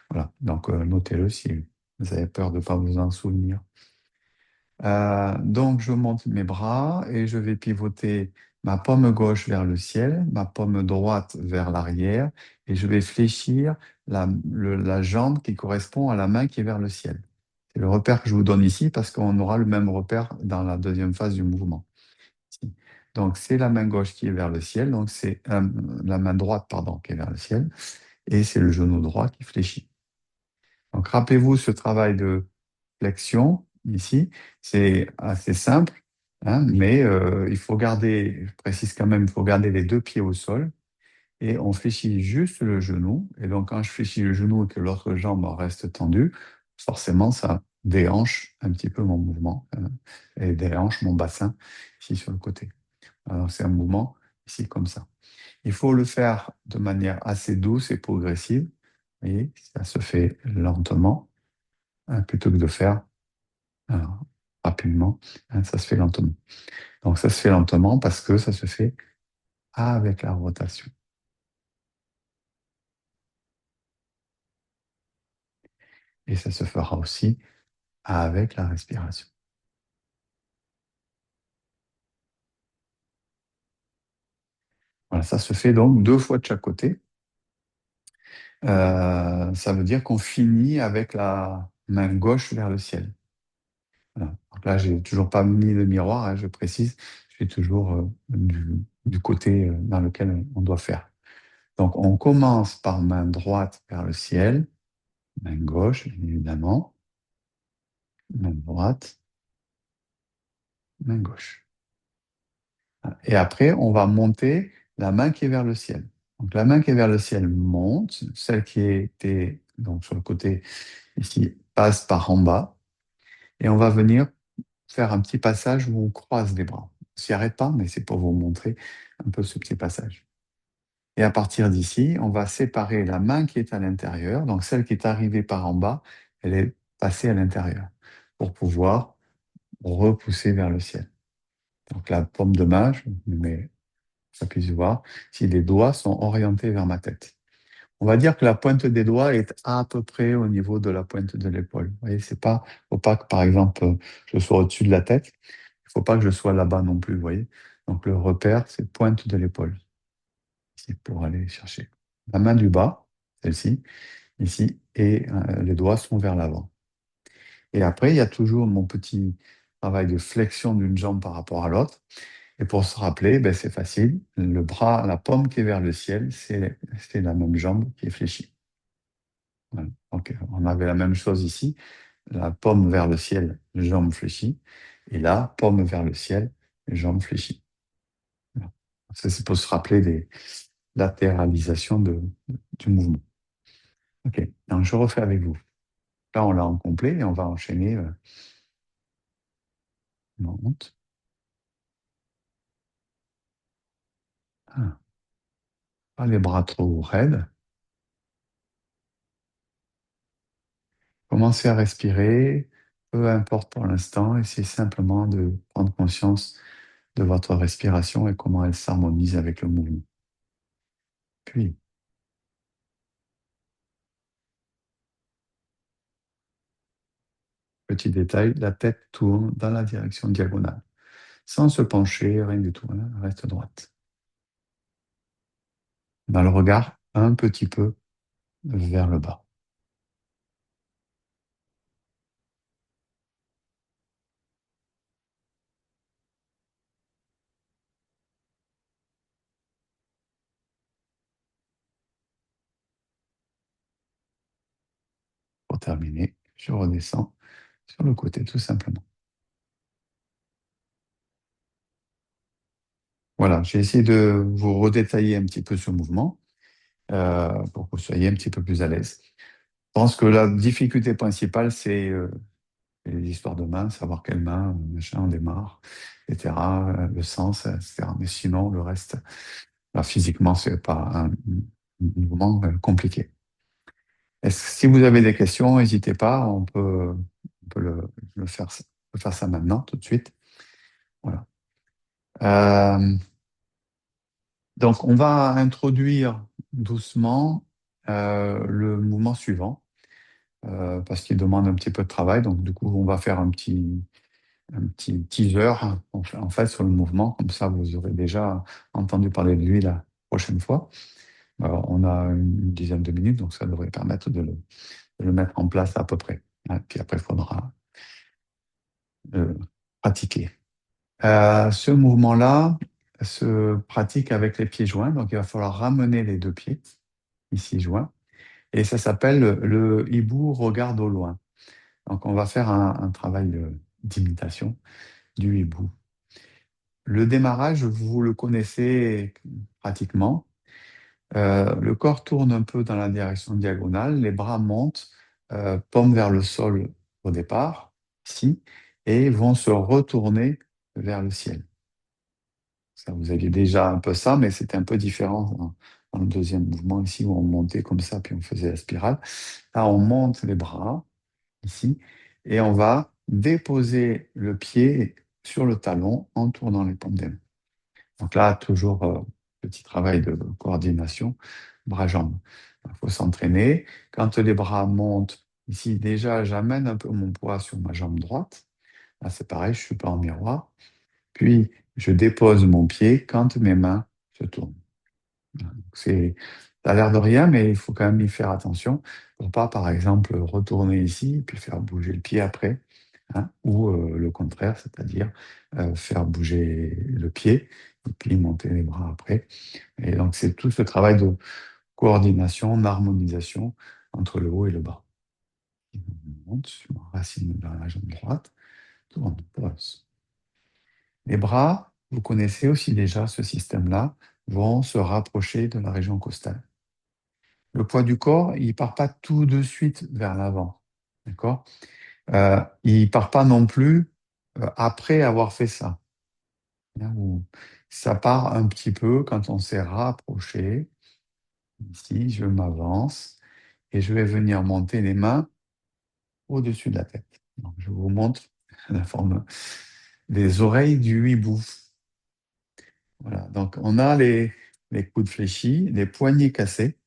Voilà, donc notez-le si vous avez peur de ne pas vous en souvenir. Donc, je monte mes bras et je vais pivoter ma paume gauche vers le ciel, ma paume droite vers l'arrière et je vais fléchir la jambe qui correspond à la main qui est vers le ciel. C'est le repère que je vous donne ici parce qu'on aura le même repère dans la deuxième phase du mouvement. Ici. Donc, c'est la main gauche qui est vers le ciel, donc c'est la main droite, pardon, qui est vers le ciel et c'est le genou droit qui fléchit. Donc, rappelez-vous ce travail de flexion ici, c'est assez simple, hein, mais il faut garder, je précise quand même, il faut garder les deux pieds au sol et on fléchit juste le genou. Et donc, quand je fléchis le genou et que l'autre jambe reste tendue, forcément, ça déhanche un petit peu mon mouvement et déhanche mon bassin ici sur le côté. Alors, c'est un mouvement ici comme ça. Il faut le faire de manière assez douce et progressive. Vous voyez, ça se fait lentement, hein, plutôt que de faire alors, rapidement, hein, ça se fait lentement. Donc ça se fait lentement parce que ça se fait avec la rotation. Et ça se fera aussi avec la respiration. Voilà, ça se fait donc 2 fois de chaque côté. Ça veut dire qu'on finit avec la main gauche vers le ciel. Voilà. Donc là, j'ai toujours pas mis le miroir, hein, je précise. Je suis toujours du côté dans lequel on doit faire. Donc, on commence par main droite vers le ciel, main gauche, bien évidemment, main droite, main gauche. Et après, on va monter la main qui est vers le ciel. Donc, la main qui est vers le ciel monte, celle qui était donc sur le côté ici passe par en bas, et on va venir faire un petit passage où on croise les bras. On s'y arrête pas, mais c'est pour vous montrer un peu ce petit passage. Et à partir d'ici, on va séparer la main qui est à l'intérieur, donc celle qui est arrivée par en bas, elle est passée à l'intérieur, pour pouvoir repousser vers le ciel. Donc la paume de main, je me mets, ça puisse voir, si les doigts sont orientés vers ma tête. On va dire que la pointe des doigts est à peu près au niveau de la pointe de l'épaule. Vous voyez, c'est pas, faut pas que par exemple je sois au-dessus de la tête. Il faut pas que je sois là-bas non plus. Vous voyez. Donc le repère, c'est pointe de l'épaule. C'est pour aller chercher. La main du bas, celle-ci, ici, et les doigts sont vers l'avant. Et après, il y a toujours mon petit travail de flexion d'une jambe par rapport à l'autre. Et pour se rappeler, ben, c'est facile. Le bras, la paume qui est vers le ciel, c'est la même jambe qui est fléchie. Voilà. Donc, on avait la même chose ici. La paume vers le ciel, jambe fléchie. Et là, paume vers le ciel, jambe fléchie. Voilà. Ça, c'est pour se rappeler des latéralisations du mouvement. OK. Donc, je refais avec vous. Là, on l'a en complet et on va enchaîner. On monte. Ah, pas les bras trop raides. Commencez à respirer, peu importe pour l'instant, essayez simplement de prendre conscience de votre respiration et comment elle s'harmonise avec le mouvement. Puis, petit détail, la tête tourne dans la direction diagonale, sans se pencher, rien du tout, hein, reste droite. Dans le regard, un petit peu vers le bas. Pour terminer, je redescends sur le côté tout simplement. Voilà, j'ai essayé de vous redétailler un petit peu ce mouvement pour que vous soyez un petit peu plus à l'aise. Je pense que la difficulté principale, c'est les histoires de main, savoir quelle main, machin, on démarre, etc., le sens, etc. Mais sinon, le reste, là, physiquement, c'est pas un mouvement compliqué. Si vous avez des questions, n'hésitez pas, on peut le faire ça maintenant, tout de suite. Voilà. Euh, donc, on va introduire doucement le mouvement suivant, parce qu'il demande un petit peu de travail. Donc, du coup, on va faire un petit teaser en fait sur le mouvement. Comme ça, vous aurez déjà entendu parler de lui la prochaine fois. Alors, on a une dizaine de minutes, donc ça devrait permettre de le mettre en place à peu près. Hein. Puis après, il faudra euh, pratiquer. Ce mouvement-là se pratique avec les pieds joints, donc il va falloir ramener les deux pieds, ici joints, et ça s'appelle le hibou regarde au loin. Donc on va faire un travail d'imitation du hibou. Le démarrage, vous le connaissez pratiquement. Le corps tourne un peu dans la direction diagonale, les bras montent, paume vers le sol au départ, ici, et vont se retourner vers le ciel. Ça, vous aviez déjà un peu ça, mais c'était un peu différent dans le deuxième mouvement ici, où on montait comme ça, puis on faisait la spirale. Là, on monte les bras, ici, et on va déposer le pied sur le talon en tournant les paumes des mains. Donc là, toujours petit travail de coordination, bras-jambes. Il faut s'entraîner. Quand les bras montent, ici, déjà, j'amène un peu mon poids sur ma jambe droite. Là, c'est pareil, je ne suis pas en miroir. Puis, je dépose mon pied quand mes mains se tournent. Voilà. Donc, ça a l'air de rien, mais il faut quand même y faire attention pour pas, par exemple, retourner ici, puis faire bouger le pied après, hein, ou le contraire, c'est-à-dire faire bouger le pied, et puis monter les bras après. Et donc, c'est tout ce travail de coordination, d'harmonisation entre le haut et le bas. Je monte, je m'enracine dans la jambe droite, tourne, pose. Les bras, vous connaissez aussi déjà ce système-là, vont se rapprocher de la région costale. Le poids du corps, il ne part pas tout de suite vers l'avant. D'accord? Il ne part pas non plus après avoir fait ça. Hein, ça part un petit peu quand on s'est rapproché. Ici, je m'avance et je vais venir monter les mains au-dessus de la tête. Donc, je vous montre la forme des oreilles du hibou. Voilà, donc on a les coudes fléchis, les poignets cassés,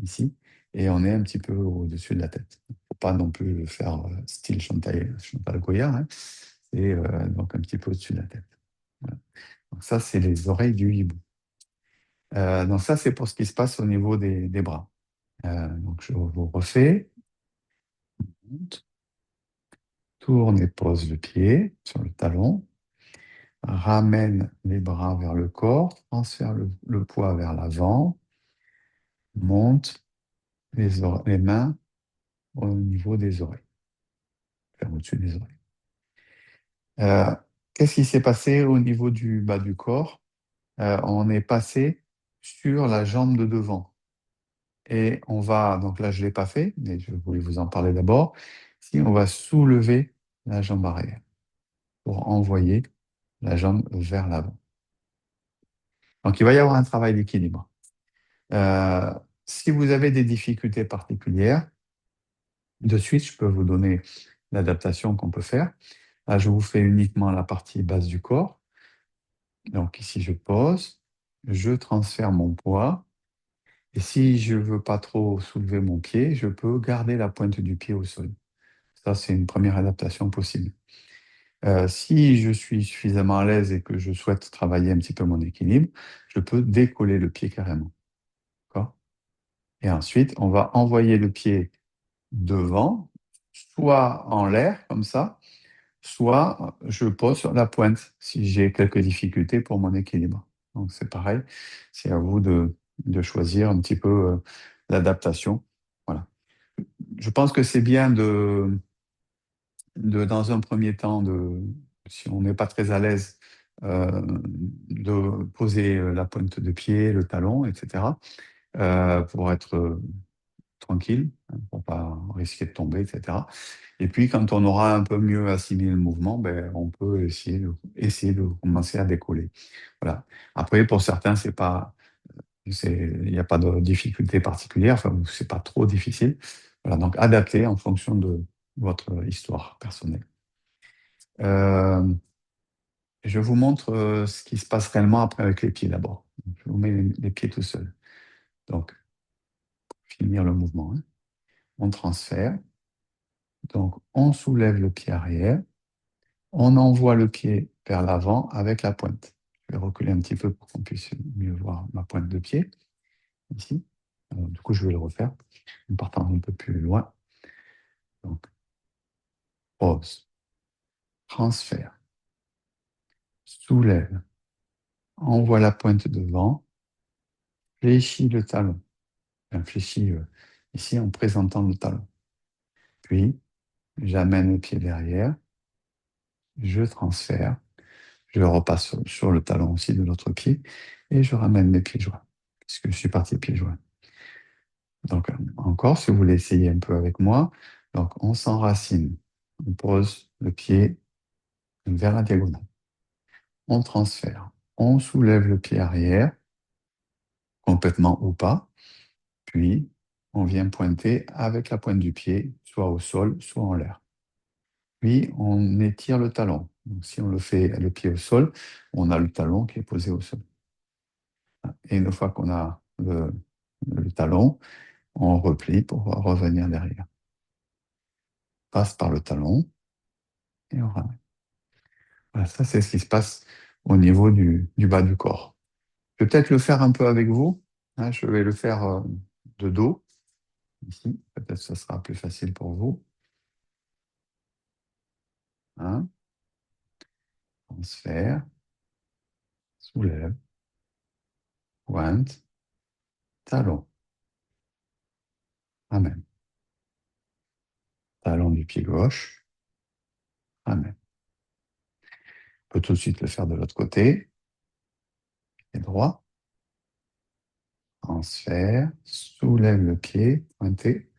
ici, et on est un petit peu au-dessus de la tête. Il ne faut pas non plus le faire style Chantal Goya, hein. C'est donc un petit peu au-dessus de la tête. Voilà. Donc ça, c'est les oreilles du hibou. Donc ça, c'est pour ce qui se passe au niveau des bras. Donc je vous refais. Monte, tourne et pose le pied sur le talon. Ramène les bras vers le corps, transfère le poids vers l'avant, monte les mains au niveau des oreilles, faire au-dessus des oreilles. Euh, Qu'est-ce qui s'est passé au niveau du bas du corps? On est passé sur la jambe de devant. Et on va, donc là je ne l'ai pas fait, mais je voulais vous en parler d'abord. Si on va soulever la jambe arrière pour envoyer la jambe vers l'avant. Donc il va y avoir un travail d'équilibre. Euh, Si vous avez des difficultés particulières, de suite, je peux vous donner l'adaptation qu'on peut faire. Là, je vous fais uniquement la partie basse du corps. Donc ici, je pose, je transfère mon poids. Et si je ne veux pas trop soulever mon pied, je peux garder la pointe du pied au sol. Ça, c'est une première adaptation possible. Si je suis suffisamment à l'aise et que je souhaite travailler un petit peu mon équilibre, je peux décoller le pied carrément. D'accord? Et ensuite, on va envoyer le pied devant, soit en l'air, comme ça, soit je pose sur la pointe si j'ai quelques difficultés pour mon équilibre. Donc c'est pareil, c'est à vous de choisir un petit peu l'adaptation. Voilà. Je pense que c'est bien dans un premier temps, si on n'est pas très à l'aise, de poser la pointe de pied, le talon, etc., pour être tranquille, hein, pour pas risquer de tomber, etc. Et puis, quand on aura un peu mieux assimilé le mouvement, ben, on peut essayer de commencer à décoller. Voilà. Après, pour certains, il n'y a pas de difficulté particulière, enfin, c'est pas trop difficile. Voilà, donc adapté en fonction de votre histoire personnelle. Euh, je vous montre ce qui se passe réellement après avec les pieds d'abord. Je vous mets les pieds tout seuls. Donc, finir le mouvement, hein. On transfère. Donc, on soulève le pied arrière. On envoie le pied vers l'avant avec la pointe. Je vais reculer un petit peu pour qu'on puisse mieux voir ma pointe de pied, ici. Du coup, je vais le refaire en partant un peu plus loin. Donc, pose, transfert, soulève, envoie la pointe devant, fléchis le talon. Enfin, fléchis ici en présentant le talon. Puis, j'amène le pied derrière, je transfère, je repasse sur le talon aussi de l'autre pied et je ramène mes pieds joints, puisque je suis parti pieds joints. Donc, encore, si vous voulez essayer un peu avec moi, donc on s'enracine, on pose le pied vers la diagonale, on transfère, on soulève le pied arrière, complètement ou pas, puis on vient pointer avec la pointe du pied, soit au sol, soit en l'air. Puis on étire le talon. Donc, si on le fait le pied au sol, on a le talon qui est posé au sol. Et une fois qu'on a le talon, on replie pour revenir derrière. Passe par le talon et on ramène. Voilà, ça, c'est ce qui se passe au niveau du bas du corps. Je vais peut-être le faire un peu avec vous, hein. Je vais le faire de dos, ici. Peut-être que ce sera plus facile pour vous, hein. Transfert, soulève, pointe, talon, ramène. Talon du pied gauche, ramène. On peut tout de suite le faire de l'autre côté. Pied droit, transfert, soulève le pied, pointé,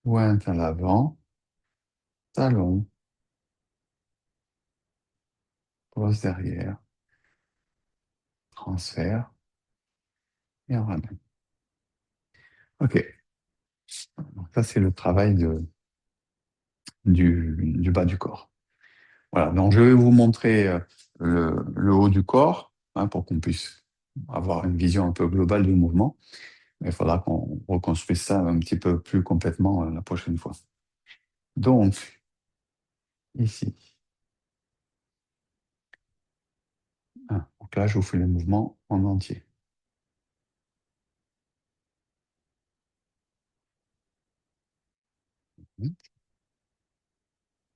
pointe à l'avant, talon, pose derrière, transfert et on ramène. OK. Donc ça, c'est le travail du bas du corps. Voilà, donc je vais vous montrer le haut du corps, hein, pour qu'on puisse avoir une vision un peu globale du mouvement. Mais il faudra qu'on reconstruise ça un petit peu plus complètement la prochaine fois. Donc, ici. Ah, donc là, je vous fais le mouvement en entier.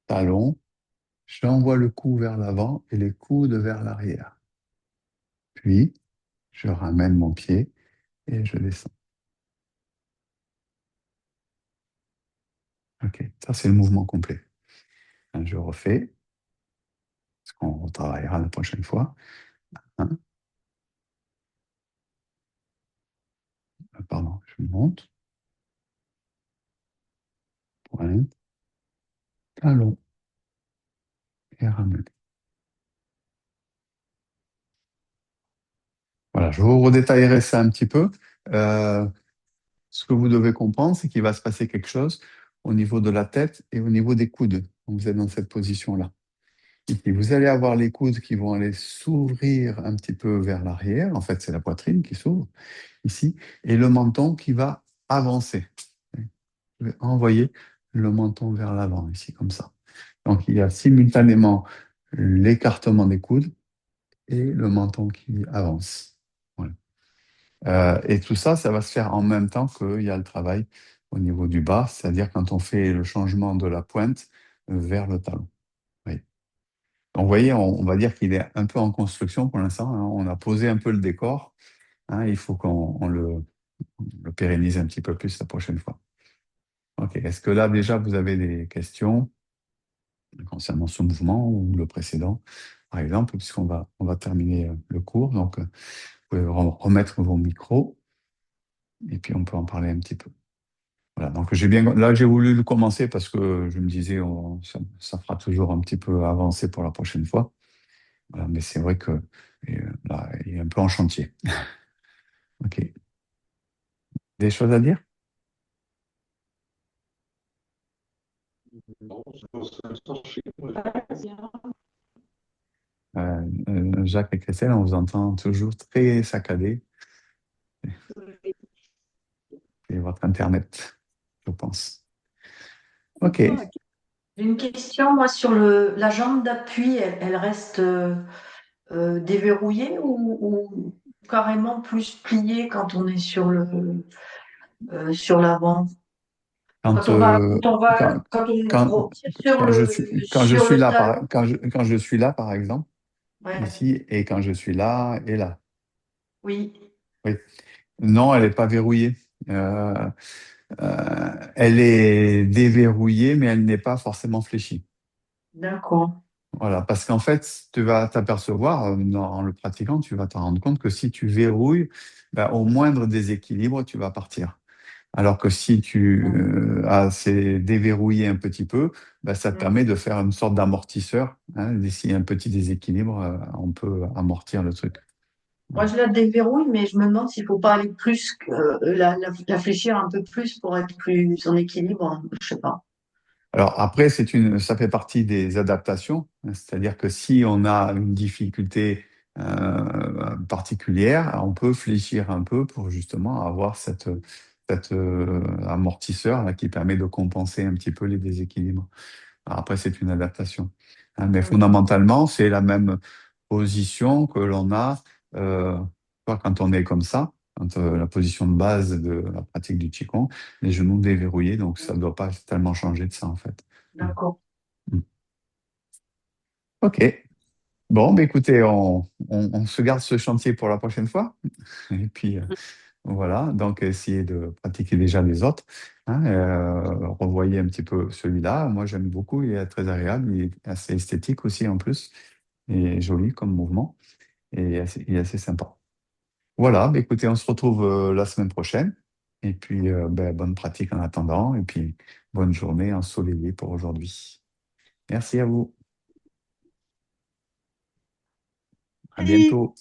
Talon, j'envoie le cou vers l'avant et les coudes vers l'arrière. Puis, je ramène mon pied et je descends. OK, ça c'est le mouvement complet. Hein, je refais, ce qu'on retravaillera la prochaine fois. Hein, pardon, je monte, pointe, talon et ramène. Voilà, je vous redétaillerai ça un petit peu. Euh, Ce que vous devez comprendre, c'est qu'il va se passer quelque chose au niveau de la tête et au niveau des coudes quand vous êtes dans cette position-là. Et puis vous allez avoir les coudes qui vont aller s'ouvrir un petit peu vers l'arrière. En fait, c'est la poitrine qui s'ouvre ici, et le menton qui va avancer. Je vais envoyer le menton vers l'avant, ici, comme ça. Donc, il y a simultanément l'écartement des coudes et le menton qui avance. Voilà. Et tout ça, ça va se faire en même temps qu'il y a le travail au niveau du bas, c'est-à-dire quand on fait le changement de la pointe vers le talon. Oui. Donc, vous voyez, on va dire qu'il est un peu en construction pour l'instant, hein. On a posé un peu le décor, hein. Il faut qu'on le pérennise un petit peu plus la prochaine fois. Ok. Est-ce que là, déjà, vous avez des questions concernant ce mouvement ou le précédent, par exemple, puisqu'on va terminer le cours. Donc, vous pouvez remettre vos micros et puis on peut en parler un petit peu. Voilà, donc là, j'ai voulu le commencer parce que je me disais, ça fera toujours un petit peu avancer pour la prochaine fois. Voilà, mais c'est vrai que là, il est un peu en chantier. OK. Des choses à dire? Non, c'est Jacques et Christelle, on vous entend toujours très saccadé. C'est votre Internet, je pense. OK. J'ai une question, moi, sur la jambe d'appui, elle reste déverrouillée ou carrément plus pliée quand on est sur l'avant? Quand, euh, quand, Quand quand, on tire sur quand je sur suis le là, talon. quand je suis là, par exemple, Ouais, ici, et quand je suis là et là. oui, Oui. Non, elle n'est pas verrouillée. Elle est déverrouillée, mais elle n'est pas forcément fléchie. d'accord. Voilà, parce qu'en fait, tu vas t'apercevoir, en le pratiquant, tu vas te rendre compte que si tu verrouilles, ben, au moindre déséquilibre, tu vas partir. Alors que si tu as c'est déverrouillé un petit peu, ben, ça te permet Mm. de faire une sorte d'amortisseur, hein. S'il y a un petit déséquilibre, on peut amortir le truc. Moi, Voilà. je la déverrouille, mais je me demande s'il ne faut pas aller plus, la fléchir un peu plus pour être plus en équilibre. Je sais pas. Alors après, ça fait partie des adaptations, hein. C'est-à-dire que si on a une difficulté particulière, on peut fléchir un peu pour justement avoir cette amortisseur là, qui permet de compenser un petit peu les déséquilibres. Alors après, c'est une adaptation, hein. Mais Mm. fondamentalement, c'est la même position que l'on a euh, quand on est comme ça, quand la position de base de la pratique du Qigong, les genoux déverrouillés, donc ça ne doit pas tellement changer de ça en fait. Voilà. D'accord. Mm. OK. Bon, bah, écoutez, on se garde ce chantier pour la prochaine fois. Et puis voilà, donc essayez de pratiquer déjà les autres, hein. Revoyez un petit peu celui-là. Moi, j'aime beaucoup, il est très agréable, il est assez esthétique aussi en plus, et joli comme mouvement, et il est assez sympa. Voilà, bah, écoutez, on se retrouve la semaine prochaine. Et puis, ben, bonne pratique en attendant. Et puis, bonne journée ensoleillée pour aujourd'hui. Merci à vous. À Merci. bientôt.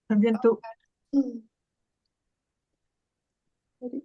À bientôt.